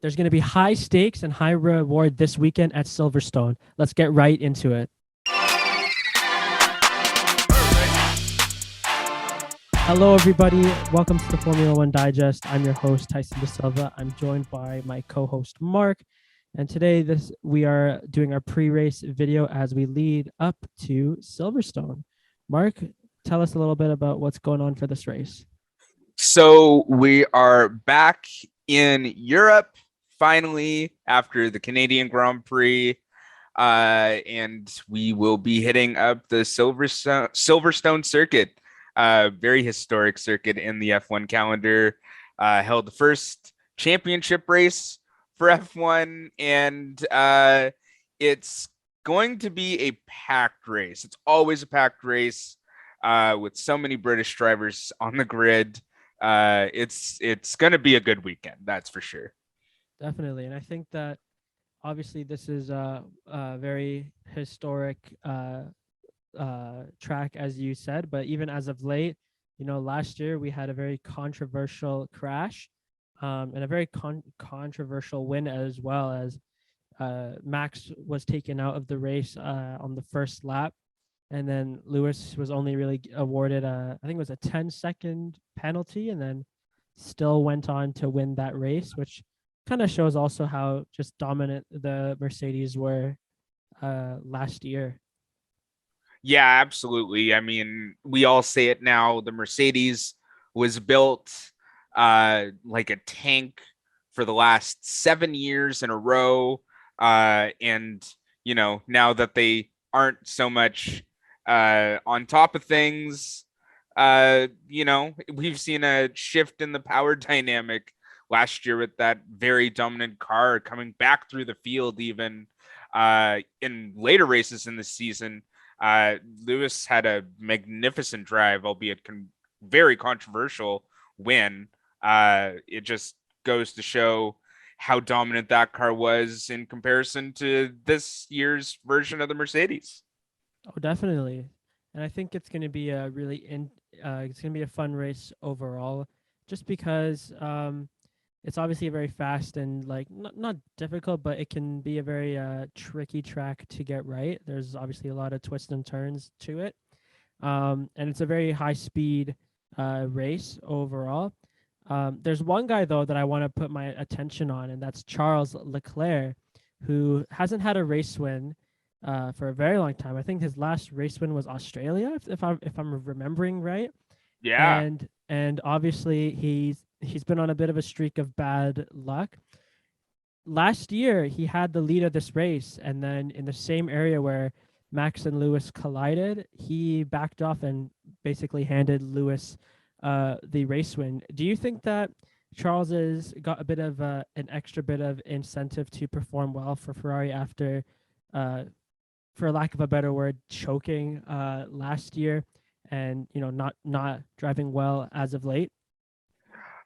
There's going to be high stakes and high reward this weekend at Silverstone. Let's get right into it. Hello, everybody. Welcome to the Formula One Digest. I'm your host, Tyson De Silva. I'm joined by my co-host, Mark. And today, we are doing our pre-race video as we lead up to Silverstone. Mark, tell us a little bit about what's going on for this race. So we are back in Europe finally after the Canadian Grand Prix. And we will be hitting up the Silverstone circuit, very historic circuit in the F1 calendar. Held the first championship race for F1, and it's going to be a packed race. It's always a packed race with so many British drivers on the grid. It's going to be a good weekend, that's for sure. Definitely. And I think that obviously this is a very historic track, as you said, but even as of late, last year we had a very controversial crash and a very controversial win, as well as Max was taken out of the race on the first lap. And then Lewis was only really awarded I think it was a 10-second penalty, and then still went on to win that race, which kind of shows also how just dominant the Mercedes were last year. Yeah, absolutely. I mean, we all say it now. The Mercedes was built like a tank for the last 7 years in a row. And, now that they aren't so much on top of things, we've seen a shift in the power dynamic last year with that very dominant car coming back through the field, even in later races in the season. Lewis had a magnificent drive, albeit very controversial win. It just goes to show how dominant that car was in comparison to this year's version of the Mercedes. Oh, definitely. And I think it's going to be a it's going to be a fun race overall, just because it's obviously a very fast and like not difficult, but it can be a very tricky track to get right. There's obviously a lot of twists and turns to it, and it's a very high speed race overall. There's one guy though that I want to put my attention on, and that's Charles Leclerc, who hasn't had a race win for a very long time. I think his last race win was Australia, if I'm remembering right. Yeah. And obviously he's been on a bit of a streak of bad luck. Last year he had the lead of this race, and then in the same area where Max and Lewis collided, he backed off and basically handed Lewis the race win. Do you think that Charles has got a bit of an extra bit of incentive to perform well for Ferrari after, for lack of a better word, choking last year, and not driving well as of late?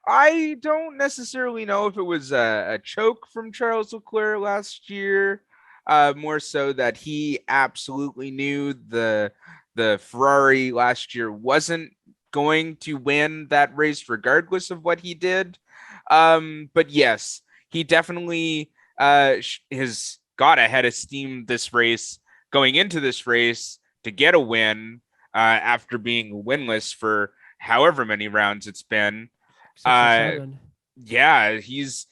I don't necessarily know if it was a choke from Charles Leclerc last year. More so that he absolutely knew the Ferrari last year wasn't going to win that race regardless of what he did. But yes, he definitely has got ahead of steam this race going into this race to get a win after being winless for however many rounds it's been. 6 or Uh, 7. yeah, he's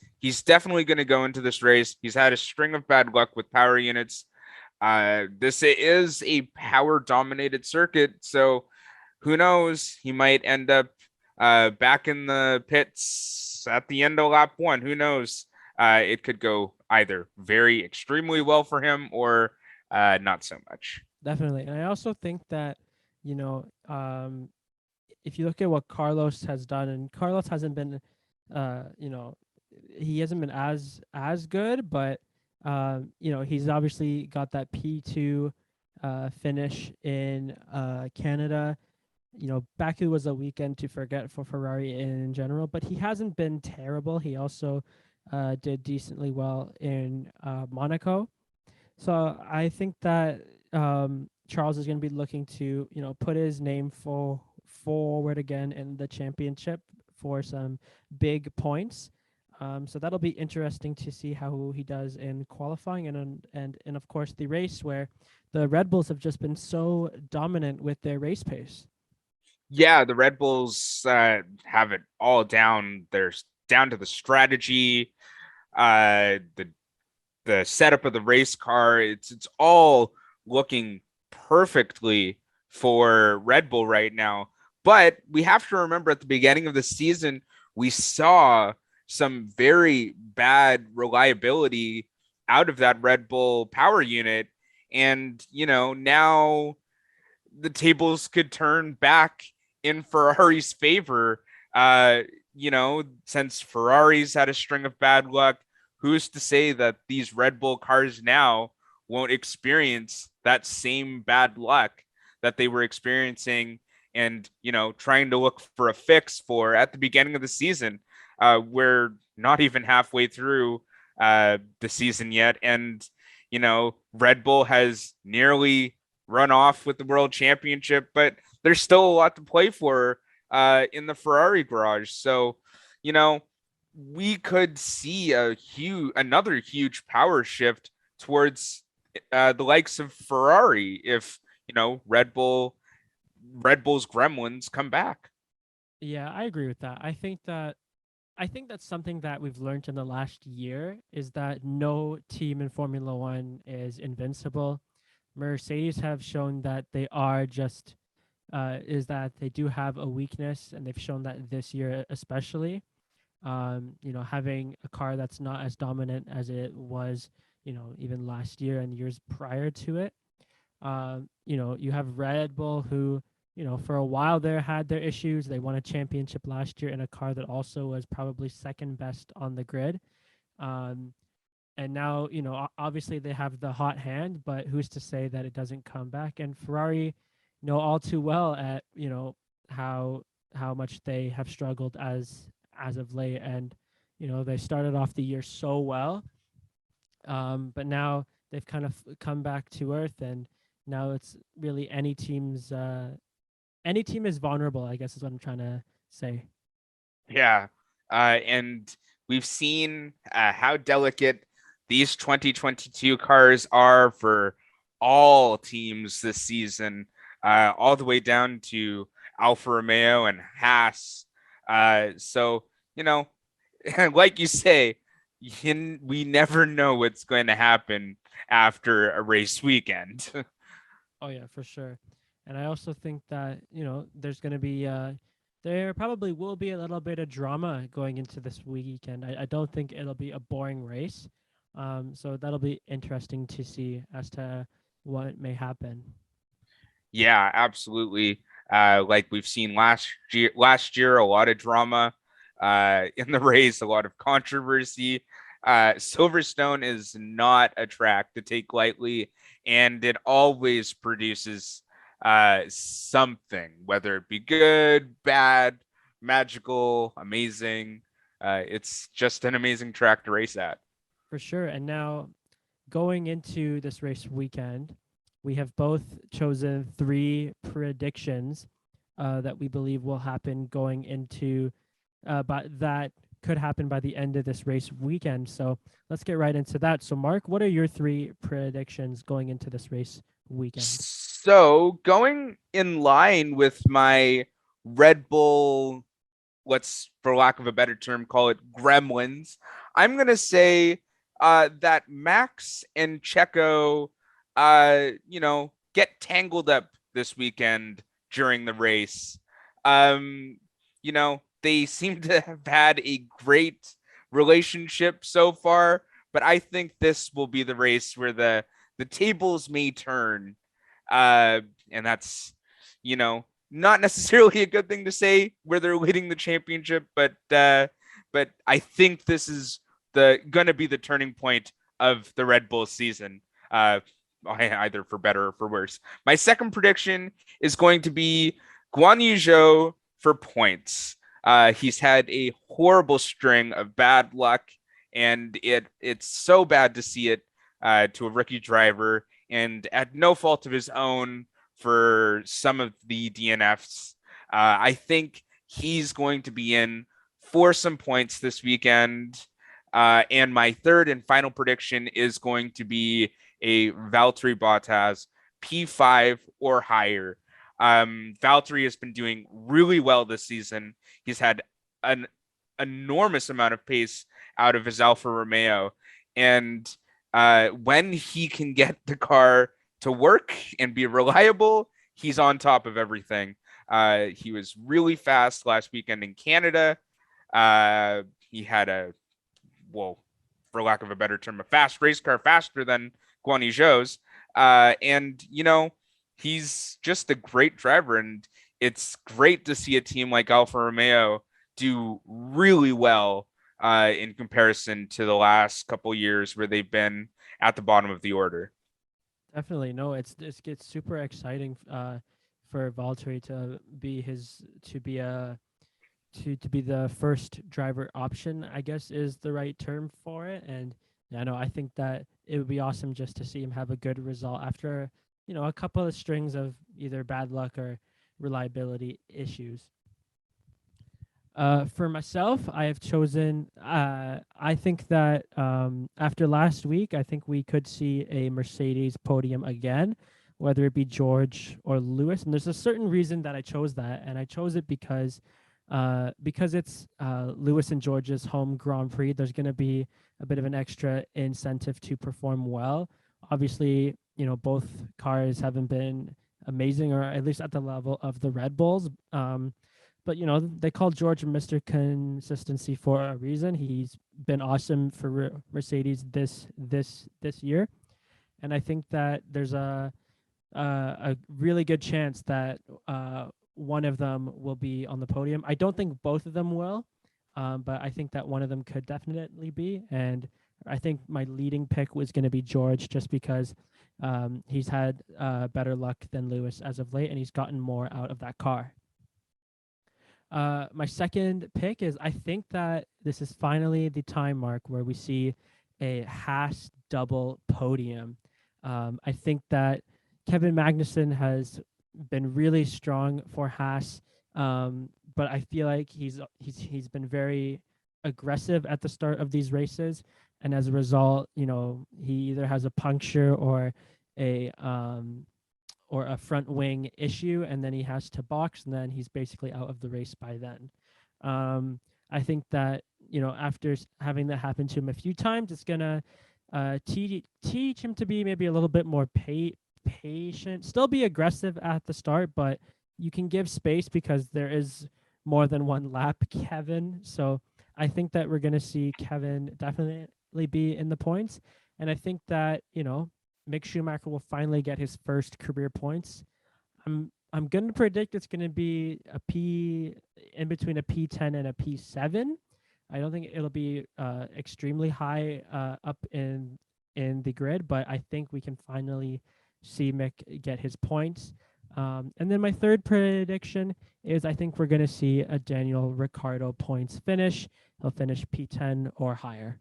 definitely going to go into this race. He's had a string of bad luck with power units. This is a power dominated circuit, so who knows? He might end up back in the pits at the end of lap one. Who knows? It could go either very extremely well for him or not so much. Definitely. And I also think that, if you look at what Carlos has done, and Carlos hasn't been, uh, you know, he hasn't been as good, but he's obviously got that P2 finish in Canada. Baku was a weekend to forget for Ferrari in general, but he hasn't been terrible. He also did decently well in Monaco. So I think that Charles is going to be looking to, put his name forward again in the championship for some big points. So that'll be interesting to see how he does in qualifying and of course the race where the Red Bulls have just been so dominant with their race pace. Yeah, the Red Bulls have it all down. There's down to the strategy, the setup of the race car. It's all looking perfectly for Red Bull right now. But we have to remember at the beginning of the season, we saw some very bad reliability out of that Red Bull power unit. And, now the tables could turn back in Ferrari's favor. Since Ferrari's had a string of bad luck, who's to say that these Red Bull cars now won't experience that same bad luck that they were experiencing and, trying to look for a fix for at the beginning of the season? We're not even halfway through the season yet. And, Red Bull has nearly run off with the world championship, but there's still a lot to play for in the Ferrari garage. So, you know, we could see another huge power shift towards the likes of Ferrari if Red Bull's gremlins come back. Yeah, I agree with that. I think that's something that we've learned in the last year is that no team in Formula One is invincible. Mercedes have shown that they are just is that they do have a weakness, and they've shown that this year especially. Having a car that's not as dominant as it was, even last year and years prior to it. You have Red Bull who, for a while there had their issues. They won a championship last year in a car that also was probably second best on the grid. Um, and now, obviously they have the hot hand, but who's to say that it doesn't come back? And Ferrari know all too well at, how much they have struggled as of late. And, they started off the year so well, but now they've kind of come back to earth, and now it's really any team is vulnerable, I guess is what I'm trying to say. Yeah. And we've seen how delicate these 2022 cars are for all teams this season, all the way down to Alfa Romeo and Haas. So, you know, like you say, we never know what's going to happen after a race weekend. Oh yeah, for sure. And I also think that, there's going to be there probably will be a little bit of drama going into this weekend. I don't think it'll be a boring race. So that'll be interesting to see as to what may happen. Yeah, absolutely. Like we've seen last year, a lot of drama in the race, a lot of controversy. Silverstone is not a track to take lightly, and it always produces something, whether it be good, bad, magical, amazing. It's just an amazing track to race at. For sure. And now going into this race weekend, we have both chosen three predictions that we believe will happen going into, but that could happen by the end of this race weekend. So let's get right into that. So, Mark, what are your three predictions going into this race weekend? So, going in line with my Red Bull, let's, for lack of a better term, call it gremlins, I'm going to say that Max and Checo, get tangled up this weekend during the race. They seem to have had a great relationship so far, but I think this will be the race where the tables may turn. And that's, not necessarily a good thing to say where they're leading the championship, but I think this is going to be the turning point of the Red Bull season. Either for better or for worse. My second prediction is going to be Guan Yu Zhou for points. He's had a horrible string of bad luck, and it's so bad to see it to a rookie driver, and at no fault of his own for some of the DNFs. I think he's going to be in for some points this weekend. And my third and final prediction is going to be a Valtteri Bottas P5 or higher. Valtteri has been doing really well this season. He's had an enormous amount of pace out of his Alfa Romeo. And when he can get the car to work and be reliable, he's on top of everything. He was really fast last weekend in Canada. He had well, for lack of a better term, a fast race car, faster than Guan Yu Zhou's. And, he's just a great driver. And it's great to see a team like Alfa Romeo do really well in comparison to the last couple years where they've been at the bottom of the order. Definitely, no. It gets super exciting for Valtteri to be the first driver option, I guess is the right term for it. And yeah, no, I think that it would be awesome just to see him have a good result after, a couple of strings of either bad luck or reliability issues. For myself, I have chosen. I think that after last week, I think we could see a Mercedes podium again, whether it be George or Lewis. And there's a certain reason that I chose that, and I chose it because it's Lewis and George's home Grand Prix. There's going to be a bit of an extra incentive to perform well. Obviously, both cars haven't been amazing, or at least at the level of the Red Bulls. But they call George Mr. Consistency for a reason. He's been awesome for Mercedes this year, and I think that there's a really good chance that one of them will be on the podium. I don't think both of them will, but I think that one of them could definitely be. And I think my leading pick was going to be George, just because he's had better luck than Lewis as of late, and he's gotten more out of that car. My second pick is, I think that this is finally the time mark where we see a Haas double podium. I think that Kevin Magnussen has been really strong for Haas, but I feel like he's been very aggressive at the start of these races, and as a result, he either has a puncture or a front wing issue, and then he has to box, and then he's basically out of the race by then. I think that after having that happen to him a few times, it's gonna teach him to be maybe a little bit more patient, still be aggressive at the start, but you can give space because there is more than one lap, Kevin. So I think that we're going to see Kevin definitely be in the points. And I think that, Mick Schumacher will finally get his first career points. I'm going to predict it's going to be in between a P10 and a P7. I don't think it'll be extremely high up in the grid, but I think we can finally see Mick get his points. And then my third prediction is, I think we're going to see a Daniel Ricciardo points finish. He'll finish P10 or higher.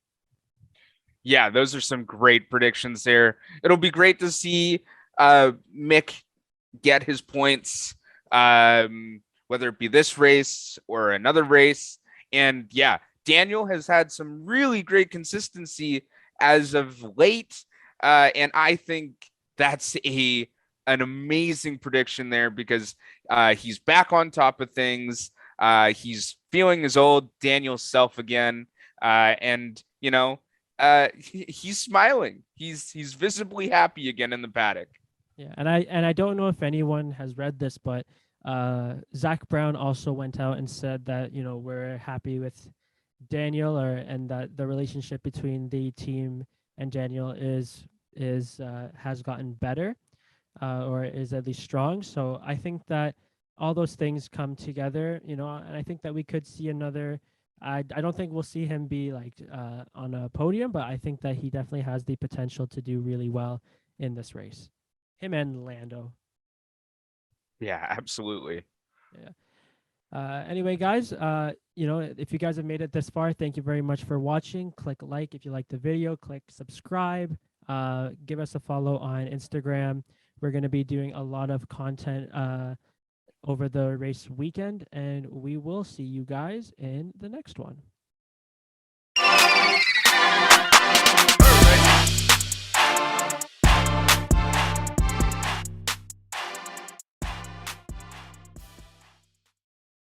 Yeah, those are some great predictions there. It'll be great to see Mick get his points, whether it be this race or another race. And yeah, Daniel has had some really great consistency as of late. And I think that's an amazing prediction there, because he's back on top of things. He's feeling his old Daniel self again. And, he's smiling. He's visibly happy again in the paddock. Yeah, and I don't know if anyone has read this, but Zach Brown also went out and said that we're happy with Daniel, and that the relationship between the team and Daniel has gotten better, or is at least strong. So I think that all those things come together, and I think that we could see another. I don't think we'll see him be on a podium, but I think that he definitely has the potential to do really well in this race. Him and Lando. Yeah, absolutely. Yeah. Anyway, guys, if you guys have made it this far, thank you very much for watching. Click like if you like the video. Click subscribe. Give us a follow on Instagram. We're going to be doing a lot of content over the race weekend, and we will see you guys in the next one.